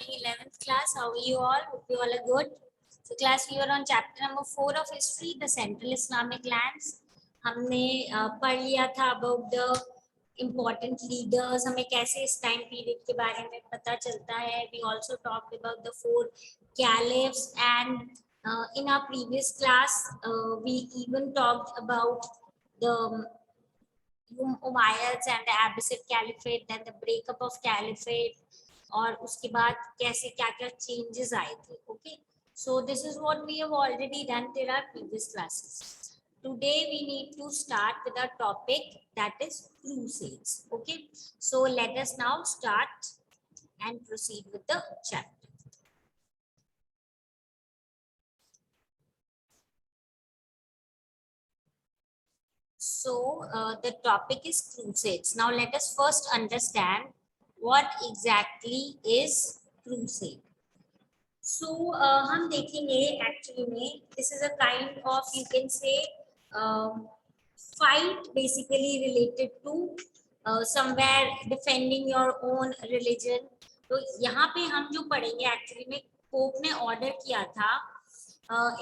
morning, 11th class. How are you all? Hope you all are good. So class, we are on chapter number 4 of history, the Central Islamic lands. हमने पढ़ लिया था about the important leaders, हमें कैसे इस time period के बारे में पता चलता है. We also talked about the 4 caliphs, and in our previous class we even talked about the Umayyads and the Abbasid Caliphate, then the breakup of Caliphate, और उसके बाद कैसे क्या-क्या changes आए थे. Okay, so this is what we have already done in our previous classes. Today we need to start with our topic, that is crusades. Okay, so let us now start and proceed with the chapter. So the topic is crusades. Now let us first understand what exactly is crusade. So हम देखेंगे actually में this is a kind of, you can say, fight basically related to somewhere defending your own religion. तो यहाँ पे हम जो पढ़ेंगे actually में पोप ने order किया था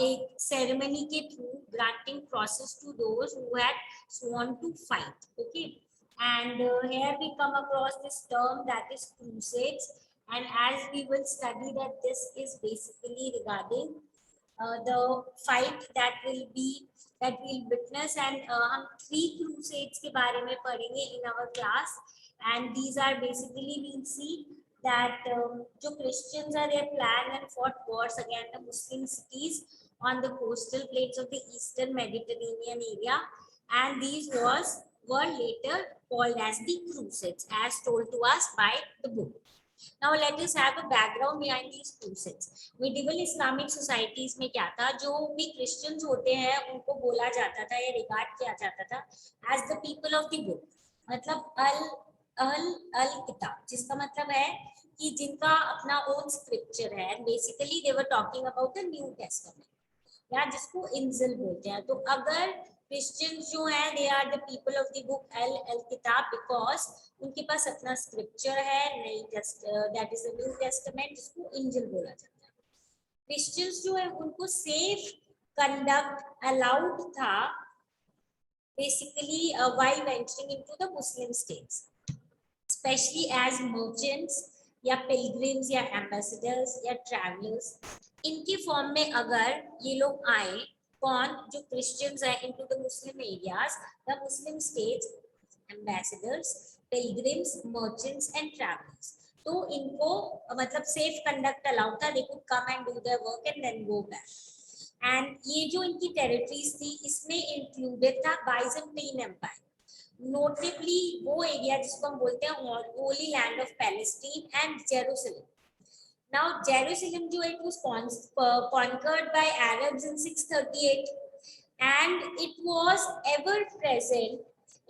एक ceremony के through granting process to those who had sworn to fight. Okay, and here we come across this term, that is crusades, and as we will study that this is basically regarding the fight that we'll witness, and हम 3 crusades के बारे में पढ़ेंगे in our class, and these are basically, we'll see that जो Christians are, they planned and fought wars against the Muslim cities on the coastal plains of the eastern Mediterranean area, and these wars were later called as the crusades, as told to us by the book. Now let us have a background behind these crusades. Medieval Islamic societies में क्या था, जो भी Christians होते हैं उनको बोला जाता था या regard किया जाता था as the people of the book, मतलब अल किताब, जिसका मतलब है कि जिनका अपना own scripture है. Basically they were talking about the New Testament, या जिसको इंजिल बोलते हैं. तो अगर क्रिश्चियंस जो है, they are the people of the book अल किताब, बिकॉज उनके पास अपना स्क्रिप्चर है, that is the New Testament, जिसको इंजिल बोला जाता है. क्रिश्चियंस जो है उनको सेफ कंडक्ट अलाउड था basically while venturing into the Muslim states, especially as merchants या pilgrims या ambassadors या travelers. इनके फॉर्म में अगर ये लोग आए, कौन, जो क्रिश्चियंस है, into the Muslim areas, the Muslim states, ambassadors, pilgrims, merchants and travelers. तो इनको मतलब सेफ कंडक्ट अलाउड था, they could come and do their work and then go back. And ये जो इनकी टेरिटरीज थी, इसमें इंक्लूडेड था बाइजेंटाइन एम्पायर, नोटेबली वो एरिया जिसको हम बोलते हैं holy land of Palestine and Jerusalem. Now Jerusalem जो it was conquered by Arabs in 638 and it was ever present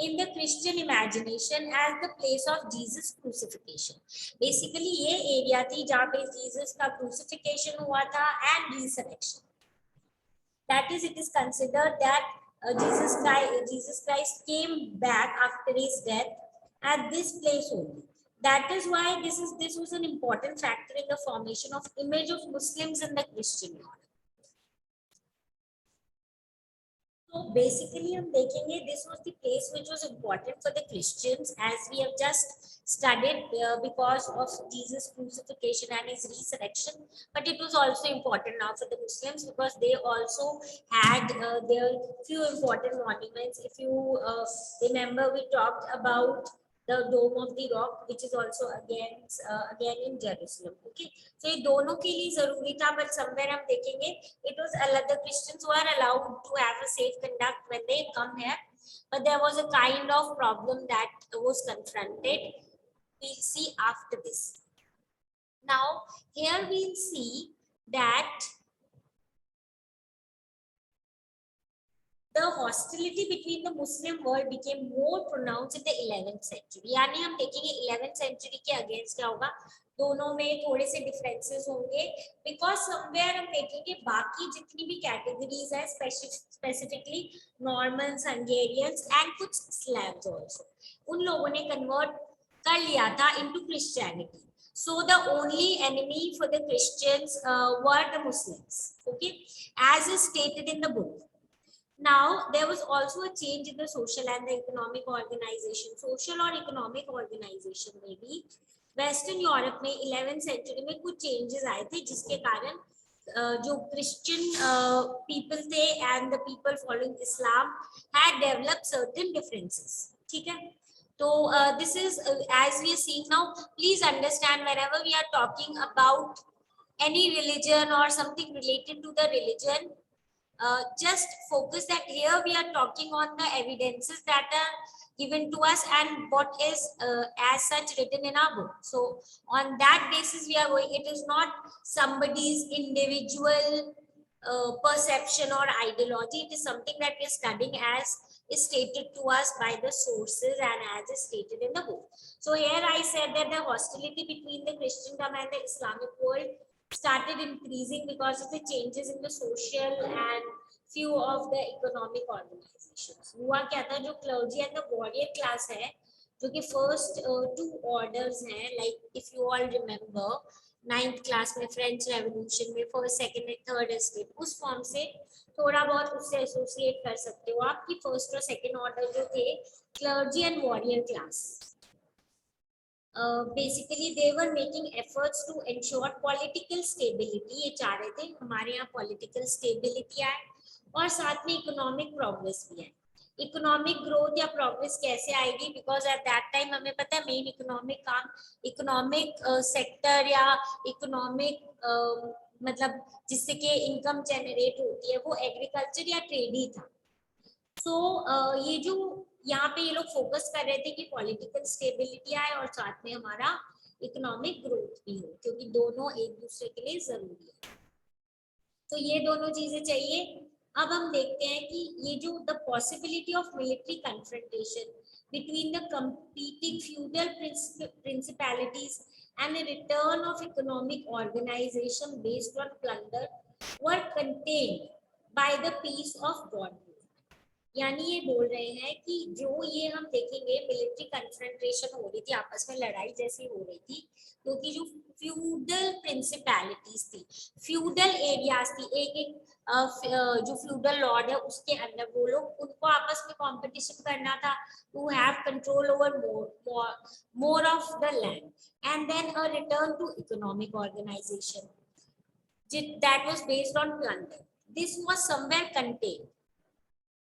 in the Christian imagination as the place of Jesus crucifixion. Basically ये area थी जहाँ पे Jesus का crucifixion हुआ था and resurrection. That is, it is considered that Jesus Christ came back after his death at this place only. That is why this was an important factor in the formation of image of Muslims in the Christian order. So basically हम देखेंगे this was the place which was important for the Christians, as we have just studied, because of Jesus' crucifixion and his resurrection. But it was also important now for the Muslims because they also had their few important monuments. If you remember, we talked about the Dome of the Rock, which is also again in Jerusalem. Okay, so ये दोनों के लिए जरूरी था, but somewhere हम देखेंगे it was the Christians who are allowed to have a safe conduct when they come here, but there was a kind of problem that was confronted. We'll see after this. Now here we'll see that the hostility between the Muslim world became more pronounced in the 11th century. यानी हम देखेंगे 11th century के against क्या होगा, दोनों में थोड़े से डिफरेंसेस होंगे, बिकॉज समवेयर हम देखेंगे बाकी जितनी भी कैटेगरीज है, स्पेसिफिकली नॉर्मन्स, हंगेरियंस एंड कुछ स्लैव्स आल्सो, उन लोगों ने कन्वर्ट कर लिया था into Christianity. So the only enemy for the Christians were the Muslims, okay, as is stated in the book. Now there was also a change in the social and the economic organization. Social और economic organization में भी western Europe में 11th century में कुछ changes आए थे, जिसके कारण जो क्रिश्चियन पीपल थे and the people following Islam had developed certain differences, ठीक है. So this is as we are seeing now, please understand whenever we are talking about any religion or something related to the religion, just focus that here we are talking on the evidences that are given to us and what is as such written in our book. So on that basis we are going. It is not somebody's individual perception or ideology. It is something that we are studying as is stated to us by the sources and as is stated in the book. So here I said that the hostility between the Christendom and the Islamic world started increasing because of the changes in the social and few of the economic organizations. हुआ क्या था, जो clergy and the warrior class है, जो कि first two orders हैं, like if you all remember 9th class में French revolution में first second and third estate, उस फॉर्म से थोड़ा बहुत उससे एसोसिएट कर सकते हो आप कि फर्स्ट और सेकंड ऑर्डर जो थे clergy and warrior class, basically they were making efforts to ensure political stability. ये चाह रहे थे हमारे यहाँ पॉलिटिकल स्टेबिलिटी आए और साथ में इकोनॉमिक प्रोग्रेस भी है. इकोनॉमिक ग्रोथ या प्रोग्रेस कैसे आएगी, बिकॉज एट दैट टाइम हमें पता है मेन इकोनॉमिक काम, इकोनॉमिक सेक्टर या इकोनॉमिक मतलब जिससे कि इनकम जनरेट होती है वो एग्रीकल्चर या ट्रेड ही था. सो ये जो यहाँ पे ये लोग फोकस कर रहे थे कि पॉलिटिकल स्टेबिलिटी आए और साथ में हमारा इकोनॉमिक ग्रोथ भी हो, क्योंकि दोनों एक दूसरे के लिए जरूरी है. तो ये दोनों चीजें चाहिए. अब हम देखते हैं कि ये जो the possibility of military confrontation between the competing feudal principalities and a return of economic organization based on plunder were contained by the peace of God. यानी ये बोल रहे हैं कि जो ये हम देखेंगे मिलिट्री कन्फ्रंटेशन हो रही थी, आपस में लड़ाई जैसी हो रही थी, क्योंकि जो फ्यूडल प्रिंसिपैलिटीज थी, फ्यूडल एरियाज थी, एक एक जो फ्यूडल लॉर्ड है उसके अंदर वो लोग, उनको आपस में कंपटीशन करना था to have control over more of the land and then a return to economic organization that was based on plunder. This was somewhere contained,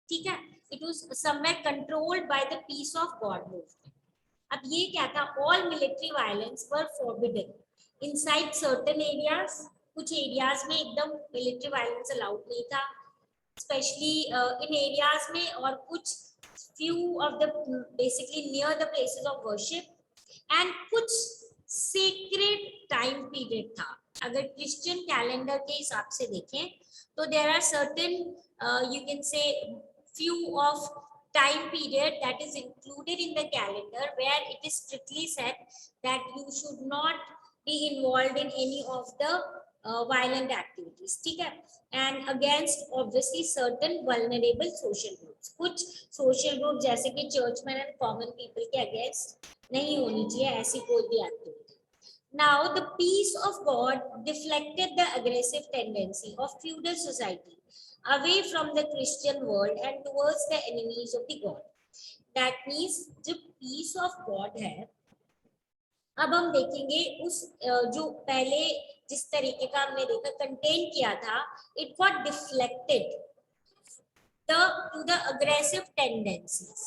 ठीक है, it was somewhere controlled by the peace of God movement. अब ये क्या था, all military violence were forbidden inside certain areas. कुछ areas में एकदम military violence allowed नहीं था, स्पेशली इन एरियाज में, और कुछ few of the basically near the places of worship, and कुछ सेक्रेड टाइम पीरियड था. अगर क्रिश्चियन कैलेंडर के हिसाब से देखें तो there are certain you can say few of time period that is included in the calendar where it is strictly said that you should not be involved in any of the violent activities, ठीक है, and against obviously certain vulnerable social groups. कुछ social group जैसे कि churchmen and common people के against नहीं होनी चाहिए ऐसी कोई भी activity. Now the peace of God deflected the aggressive tendency of feudal society away from the Christian world and towards the enemies of the God. That means जो peace of God है, अब हम देखेंगे उस जो पहले जिस तरीके का हमने देखा कंटेन किया था, it got deflected to the aggressive tendencies.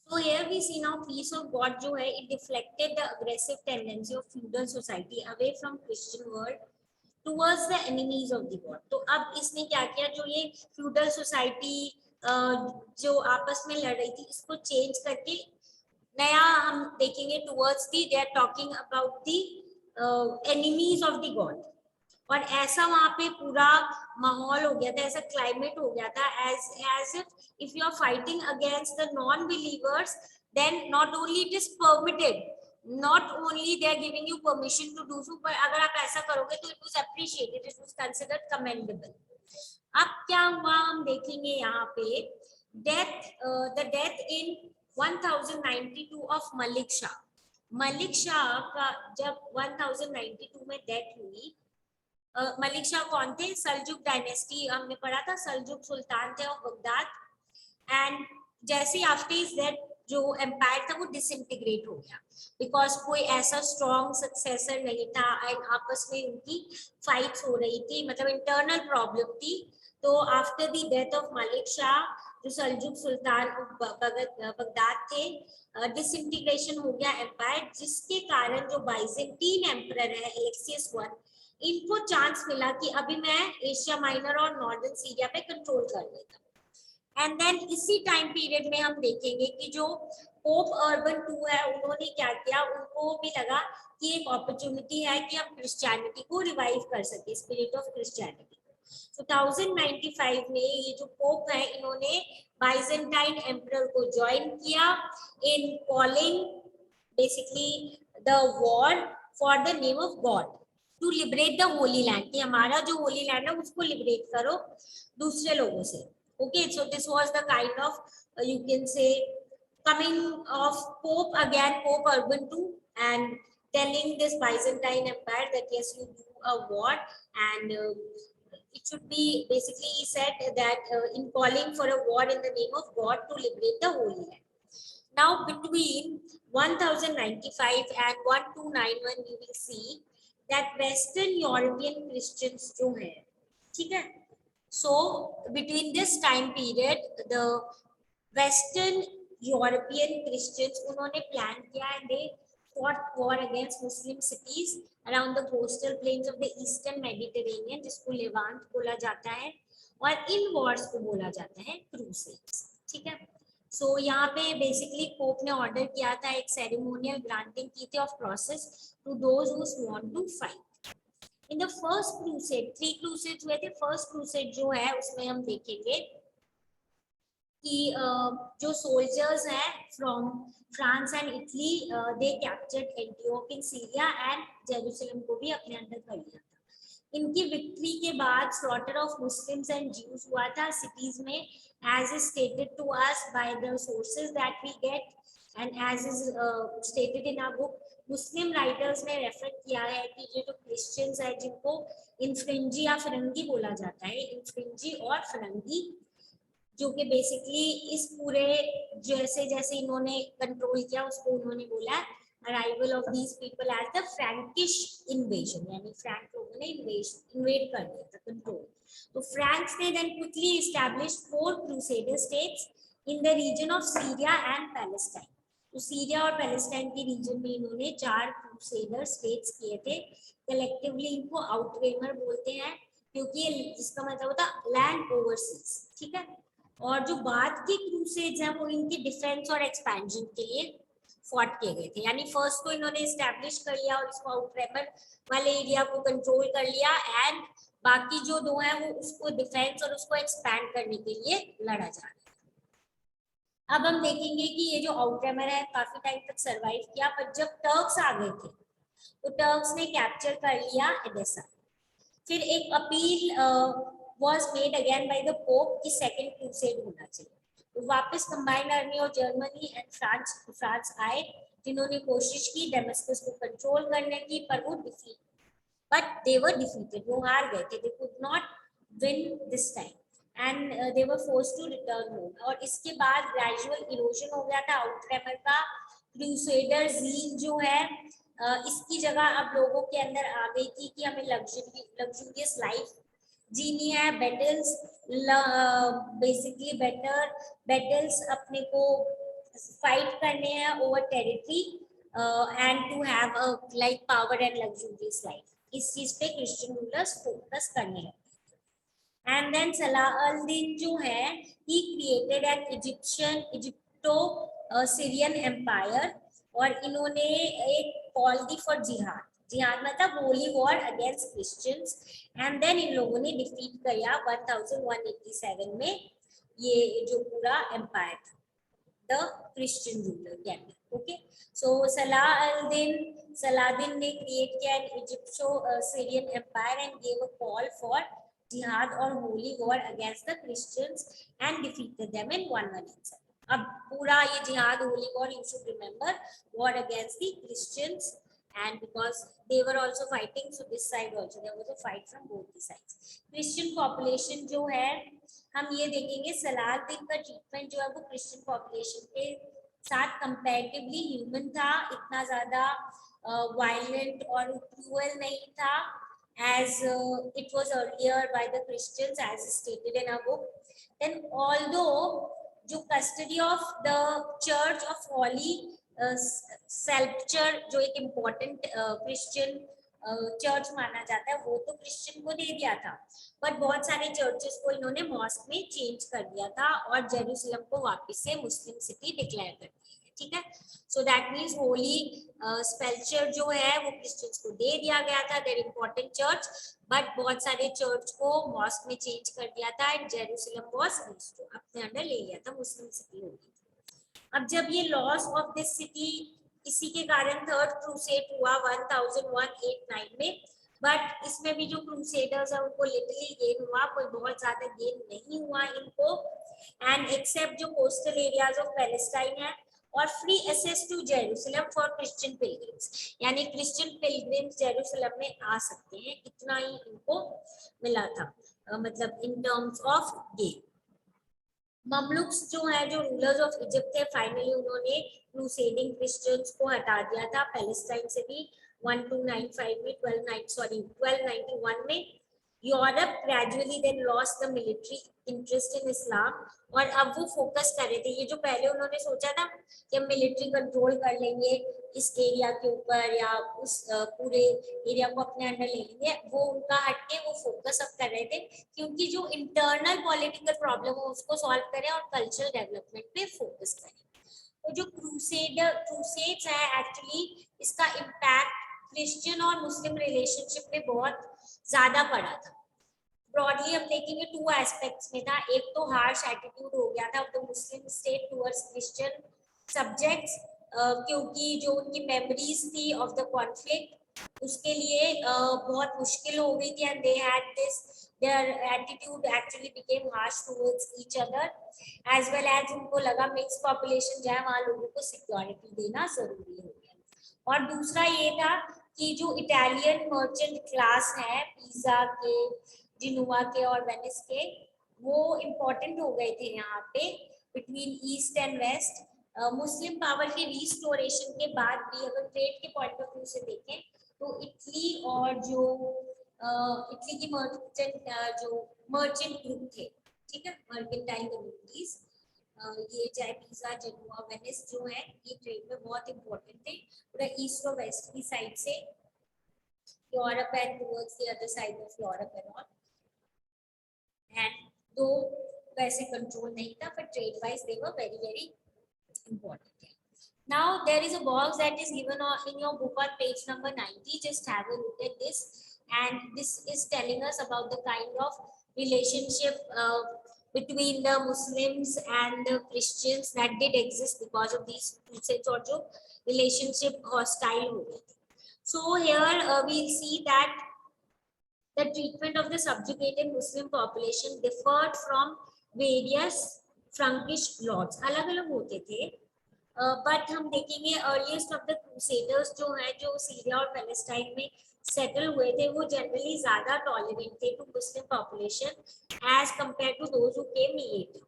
So here we see now peace of God जो है, it deflected the aggressive tendency of feudal society away from Christian world towards the enemies of the God. तो अब इसने क्या किया, जो ये feudal society जो आपस में लड़ रही थी, इसको चेंज करके नया हम देखेंगे towards the, they are talking about the enemies of the God. और ऐसा वहां पे पूरा माहौल हो गया था, ऐसा क्लाइमेट हो गया था, as if you are fighting against the non-believers, then not only it is permitted, not only they are giving you permission to do so, but अगर आप ऐसा करोगे तो it was appreciated, it was considered commendable. अब क्या हुआ हम देखेंगे यहाँ पे, the death in 1092 of Malik Shah. Malik Shah का जब 1092 में डेथ हुई, मलिक शाह कौन थे? सल्जुक डायनेस्टी, हमने पढ़ा था, सल्जुक सुल्तान थे ऑफ बगदाद। एंड जैसे आफ्टर इज डेथ जो एम्पायर था वो डिसइंटीग्रेट हो गया, बिकॉज कोई ऐसा स्ट्रॉन्ग सक्सेसर नहीं था एंड आपस में उनकी फाइट्स हो रही थी, मतलब इंटरनल प्रॉब्लम थी। तो after the death of Malik Shah, जो सल्जुक सुल्तान बगदाद थे, डिसइंटीग्रेशन हो गया एम्पायर, जिसके कारण जो बाइजेंटीन एम्परर है एलेक्सियस I, इनको चांस मिला कि अभी मैं एशिया माइनर और नॉर्दर्न सीरिया पे कंट्रोल कर लेता हूँ। एंड देन इसी टाइम पीरियड में हम देखेंगे कि जो पोप अर्बन II है, उन्होंने क्या किया, उनको भी लगा कि एक अपॉर्चुनिटी है कि हम क्रिश्चियनिटी को रिवाइव कर सके, स्पिरिट ऑफ क्रिश्चियनिटी। 1095 में ये जो पोप है, इन्होंने बाइजेंटाइन एम्परर को ज्वाइन किया in calling basically the war for the name of God to liberate the holy land, कि हमारा जो होली लैंड है उसको लिबरेट करो दूसरे लोगों से। Okay, so this was the kind of you can say coming of Pope again, Pope Urban II, and telling this Byzantine Empire that yes, you do a war, and it should be basically, he said that in calling for a war in the name of God to liberate the Holy Land. Now between 1095 and 1291 you will see that Western European Christians जो है, ठीक है, so between this time period the Western European Christians उन्होंने plan किया and they fought war against Muslim cities around the coastal plains of the Eastern Mediterranean, जिसको Levant बोला जाता है, और इन वॉर्स को बोला जाता है क्रूसेड्स, ठीक है। सो यहाँ पे बेसिकली पोप ने ऑर्डर किया था, एक सेरेमोनियल ग्रांटिंग की थी of crosses to those who want to fight. In the first crusade, 3 crusades हुए थे। फर्स्ट क्रूसेड जो है उसमें हम देखेंगे कि जो सोल्जर्स हैं from France and Italy, they captured Antioch in Syria and Jerusalem को भी अपने अंदर कर लिया था। इनकी विक्ट्री के बाद slaughter of Muslims and Jews हुआ था सिटीज में, as is stated to us by the sources that we get and as is stated in our book. Muslim writers ने रेफर किया है कि ये जो क्रिश्चियंस है जिनको इन्फ्रिंजी या फिरंगी बोला जाता है, इन्फ्रिंजी और फिरंगी, जो कि बेसिकली इस पूरे जैसे जैसे इन्होंने कंट्रोल किया उसको उन्होंने बोला arrival of these people as the Frankish invasion, यानी फ्रैंक लोगों ने इन्वेड कर दिया था, कंट्रोल। तो फ्रैंक्स ने then quickly established 4 crusader states in the region of Syria and Palestine. तो सीरिया और पैलेस्टाइन के रीजन में इन्होंने 4 क्रूसेडर स्टेट्स किए थे। कलेक्टिवली इनको आउटरेमर बोलते हैं, क्योंकि जिसका मतलब होता लैंड ओवरसीज, ठीक है। और जो बाद के क्रूसेड्स हैं वो इनके डिफेंस और एक्सपेंशन के लिए फॉट किए गए थे, यानी फर्स्ट को इन्होंने एस्टैब्लिश कर लिया और इसको आउटरेमर वाले एरिया को कंट्रोल कर लिया, एंड बाकी जो 2 हैं वो उसको डिफेंस और उसको एक्सपैंड करने के लिए लड़ा जा रहा है। अब हम देखेंगे कि ये जो आउटरेमर है काफी टाइम तक सरवाइव किया, पर जब टर्क्स आ गए थे तो टर्क्स ने कैप्चर कर लिया एडेसा। फिर एक appeal was made again by the Pope कि सेकंड क्रूसेड होना चाहिए। तो वापस कंबाइंड आर्मी और जर्मनी एंड फ्रांस आए, जिन्होंने कोशिश की डेमस्कस को कंट्रोल करने की, पर वो they were defeated, वो हार गए थे, they could not win this time and they were forced to return home। और इसके बाद ग्रेजुअल इरोजन हो गया था आउटरेमर का। क्रूसेडर ज़ील जो है इसकी जगह अब लोगों के अंदर आ गई थी कि हमें लग्जूरियस लाइफ जीनी है, बैटल्स बेसिकली बैटल्स अपने को फाइट करने हैं over territory and to have a like power and luxurious life. इस चीज पे क्रिश्चियन रूलर्स फोकस करने लगे। एंड देन सलाह अल दीन जो है, he created an Egypto Syrian empire, और इन्होंने एक कॉल दी फॉर जिहाद। जिहाद मतलब holy war against Christians, and then इन लोगों ने डिफीट किया 1187 में ये जो पूरा एम्पायर था, the Christian ruler candle. Okay, so Saladin ने क्रिएट किया an Egypto Syrian empire and gave a call for जिहाद और holy war against the Christians and defeated them in 1187। अब पूरा ये जिहाद holy war, you should remember, war against the Christians, and because they were also fighting, so this side also there was a fight from both the sides. Christian population जो है, हम ये देखेंगे सलाहुद्दीन का ट्रीटमेंट जो है वो क्रिश्चियन पॉपुलेशन के साथ कंपैरेटिवली ह्यूमन था, इतना ज्यादा वायलेंट और क्रूअल नहीं था as it was earlier by the Christians as stated in our book. Then although जो custody of the Church of Holy Sepulchre जो एक इम्पोर्टेंट क्रिश्चियन चर्च माना जाता है, वो तो क्रिश्चियन को दे दिया था, बट बहुत सारे चर्चेस को इन्होंने मॉस्क में चेंज कर दिया था और जेरूसलम को वापस से मुस्लिम सिटी डिक्लेयर कर दिया, ठीक है। सो दैट मीन्स होली स्पेल्चर जो है वो क्रिश्चियंस को दे दिया गया था, देयर इम्पोर्टेंट चर्च, बट बहुत सारे चर्च को मॉस्क में चेंज कर दिया था एंड जेरूसलम वाज अपने अंडर ले लिया था, मुस्लिम सिटी हो गई। अब जब ये लॉस ऑफ दिस सिटी, इसी के कारण थर्ड क्रूसेड हुआ 1189 में, बट इसमें भी जो क्रूसेडर्स है उनको लिटरली गेन हुआ, कोई बहुत ज्यादा गेन नहीं हुआ इनको, एंड एक्सेप्ट जो कोस्टल एरियाज ऑफ पैलेस्टाइन है और free access to Jerusalem for Christian pilgrims, यानी क्रिश्चियन पिलग्रिम्स जेरूसलम में आ सकते हैं, इतना ही इनको मिला था, मतलब इन टर्म्स ऑफ गेन। ममलुक्स जो है, जो रूलर्स ऑफ इजिप्ट थे, फाइनली उन्होंने क्रूसेडिंग क्रिश्चियंस को हटा दिया था पैलेस्टाइन से भी 1295 में, 1291 में। Europe gradually then lost the military interest in Islam, और अब वो फोकस कर रहे थे, ये जो पहले उन्होंने सोचा था कि हम मिलिट्री कंट्रोल कर लेंगे इस एरिया के ऊपर या उस पूरे एरिया को अपने अंडर ले लेंगे, वो उनका हटके वो फोकस अब कर रहे थे क्योंकि जो इंटरनल पॉलिटिकल प्रॉब्लम हो उसको सॉल्व करें और कल्चरल डेवलपमेंट पे फोकस करें। तो जो क्रूसेड्स है, एक्चुअली इसका इम्पैक्ट क्रिश्चियन और मुस्लिम रिलेशनशिप में बहुत ज्यादा पड़ा था। ब्रॉडली हम देखेंगे टू एस्पेक्ट्स में था, एक तो हार्श एटीट्यूड हो गया था of the Muslim state towards Christian subjects, क्योंकि जो उनकी मेमोरीज थी ऑफ द कॉन्फ्लिक्ट उसके लिए बहुत मुश्किल हो गई थी, and they had this, their attitude actually became harsh towards each other, as well as उनको लगा मिक्स पॉपुलेशन जो है वहाँ लोगों को सिक्योरिटी देना जरूरी हो गया। और दूसरा ये था कि जो इटालियन मर्चेंट क्लास है, पिज़ा के, जिनुआ के और वेनिस के, वो इम्पोर्टेंट हो गए थे यहाँ पे between east and west. Muslim power के रिस्टोरेशन के बाद भी अगर ट्रेड के पॉइंट ऑफ व्यू से देखें तो इटली और जो इटली की मर्चेंट ग्रुप थे, ठीक है, मर्केंटाइल कम्युनिटीज, ये चाहे पिज़ा, जेनुआ, वेनिस जो है, ये ट्रेड में बहुत इंपॉर्टेंट थे, पूरा ईस्ट और वेस्ट की साइड से Europe and towards the other side of Europe and all, and दो वैसे कंट्रोल नहीं था, but trade wise they were very very important. Now there is a box that is given in your book on page number 90. Just have a look at this, and this is telling us about the kind of relationship between the Muslims and the Christians that did exist because of these crusades, or jo relationship hostile ho gaye. So here we'll see that the treatment of the subjugated Muslim population differed from various Frankish lords. अलग-अलग होते थे, but हम देखेंगे earliest of the crusaders जो हैं, जो Syria और Palestine में सेटल हुए थे, वो जनरली ज्यादा टॉलरेंट थे to Muslim population as compare to those who came later.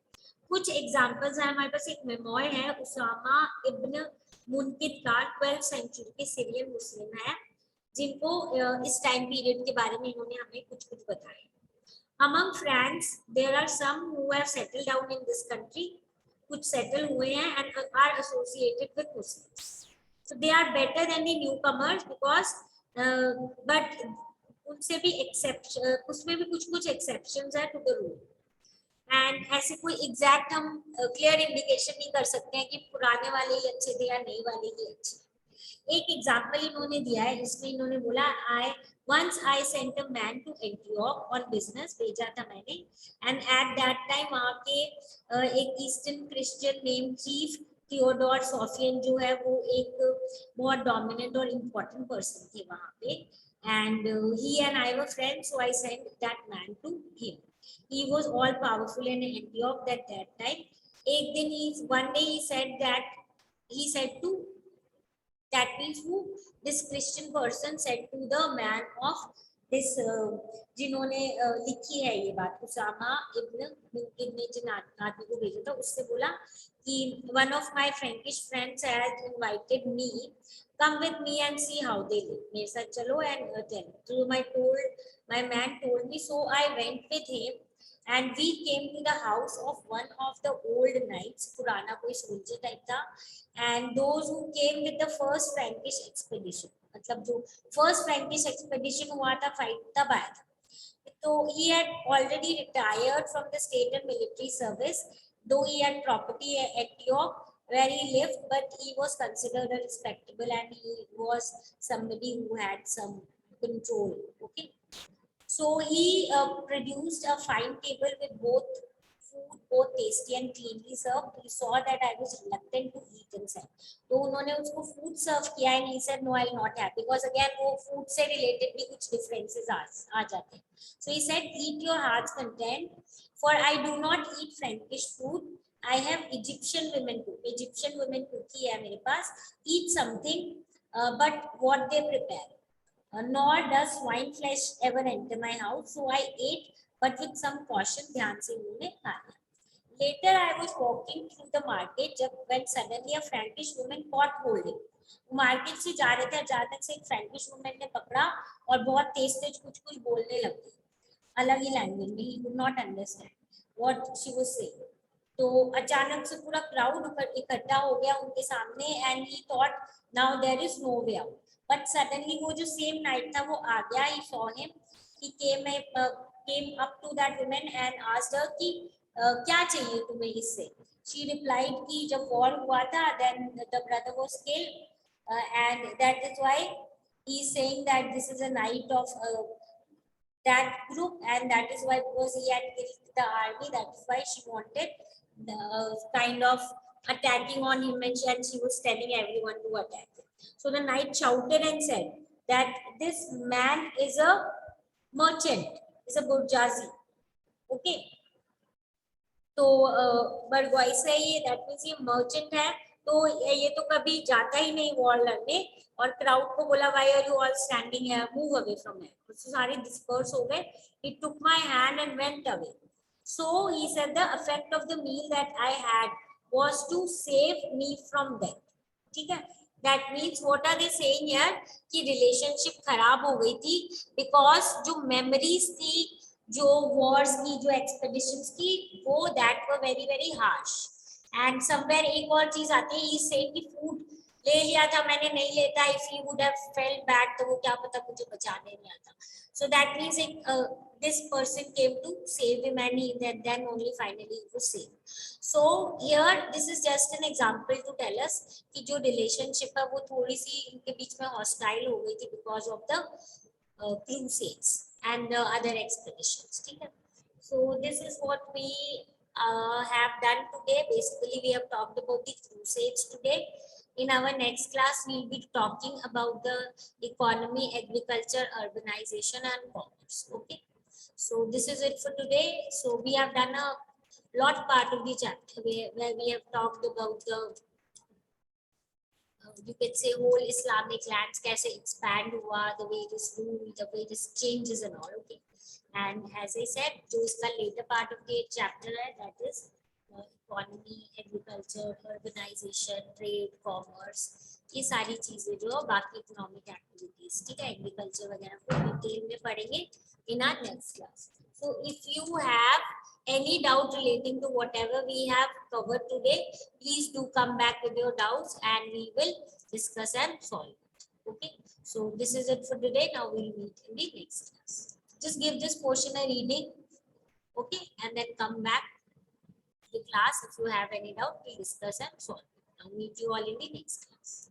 कुछ एग्जांपल्स हैं हमारे पास, एक मेमोयर है उसामा इब्न मुनकिद का, 12th सेंचुरी के सीरियन मुस्लिम है, जिनको इस टाइम पीरियड के बारे में इन्होंने हमें कुछ बताया। Among France, there are some who have settled down in this country, कुछ सेटल हुए हैं and are associated with Muslims. So they are better than the newcomers because, but उनसे भी exception, उसमें भी कुछ exceptions है to the rule. एंड ऐसे कोई एग्जैक्ट हम क्लियर इंडिकेशन नहीं कर सकते हैं कि पुराने वाले ही अच्छे थे या नए वाले ही अच्छे। एक एग्जाम्पल इन्होंने दिया है, इसमें इन्होंने बोला once I sent a man to Antioch on business, भेजा था मैंने, and at that time वहाँ के एक eastern Christian name chief Theodore Sofian जो है वो एक बहुत डोमिनेंट और इम्पोर्टेंट पर्सन थे वहाँ पे, and he and I were friends, so I sent that man to him. He was all powerful in Antioch at that time. एक दिन one day he said to, that means who, this Christian person said to the man of this जिन्होंने लिखी है ये बात, उसामा इब्न मुमकिन ने जिन आदमी को भेजा था, उससे बोला कि one of my Frankish friends has invited me, come with me and see how they live, मेरे साथ चलो and tell. So my man told me, so I went with him and we came to the house of one of the old knights, पुराना कोई soldier type था, and those who came with the first Frankish expedition, मतलब जो first Frankish expedition हुआ था, fight तब आया था. So he had already retired from the state and military service, though he had property at York where he lived, but he was considered a respectable and he was somebody who had some control. Okay. So he produced a fine table with both food, both tasty and cleanly served. He saw that I was reluctant to eat inside. तो उन्होंने उसको food serve किया and he said, no, I'll not have, because again वो food से related भी कुछ differences आ जाते हैं. So he said, eat your heart's content, for I do not eat Frankish food. I have Egyptian women cook. Egyptian women cook ही है मेरे पास. Eat something, but what they prepare. Nor does swine flesh ever enter my house. So I ate, but with some caution. ध्यान से उन्होंने खाया. Later I was walking through the market when suddenly a Frankish woman caught hold. Market से जा रहे थे, अचानक से एक फ्रेंकिश वुमन ने पकड़ा और बहुत तेज तेज कुछ कुछ बोलने लगी, अलग ही लैंग्वेज में. He could not understand what she was saying. तो अचानक से पूरा क्राउड इकट्ठा हो गया उनके सामने and he thought now there is no way out. But suddenly वो जो सेम नाइट था वो आ गया. He saw him, he came up to that woman and asked her कि क्या चाहिए तुम्हें इससे. She replied कि जब war हुआ था then the brother was killed and that is why he is saying that this is a night of that group, and that is why, because he had killed the army, that is why she wanted the kind of attacking on him, and she was telling everyone to attack him. So the knight shouted and said that this man is a merchant, is a bourgeoisie. Okay. तो बड़गोई से ये that means ये merchant है, तो ये तो कभी जाता ही नहीं वॉर लड़ने, और क्राउड को बोला why are you all standing here, move away from here. तो सारे डिस्पर्स हो गए. He took my hand and went away. So he said the effect of the meal that I had was to save me from death. ठीक है. That means what are they saying here कि relationship खराब हो गई थी because जो memories थी जो वॉर्स की, जो एक्सपेडिशंस की, वो that were very very harsh. And somewhere एक और चीज आती है, इस सेम की फूड ले लिया था मैंने, नहीं लेता, if he would have felt bad, तो वो क्या पता मुझे बचाने नहीं आता. So that means this person came to save him and he then only finally he was saved. So here this is just an example to tell us कि जो relationship है वो थोड़ी सी इनके बीच में hostile हो गई थी because of the crusades and the other expeditions. Okay? So this is what we have done today. Basically, we have talked about the crusades today. In our next class, we'll be talking about the economy, agriculture, urbanization, and commerce. Okay. So this is it for today. So we have done a lot part of the chapter where we have talked about the you can say whole Islamic lands कैसे expand हुआ, the various rules, the various changes and all. Okay. And as I said, जो इसका later part of the chapter है, that is economy, agriculture, urbanization, trade, commerce, ये सारी चीजें जो बाकी economic activities, ठीक है, agriculture वगैरह को detail में पढ़ेंगे in our next class. So if you have any doubt relating to whatever we have covered today, please do come back with your doubts and we will discuss and solve it. Okay. So this is it for today. Now we'll meet in the next class. Just give this portion a reading. Okay. And then come back to the class. If you have any doubt, we'll discuss and solve it. Now meet you all in the next class.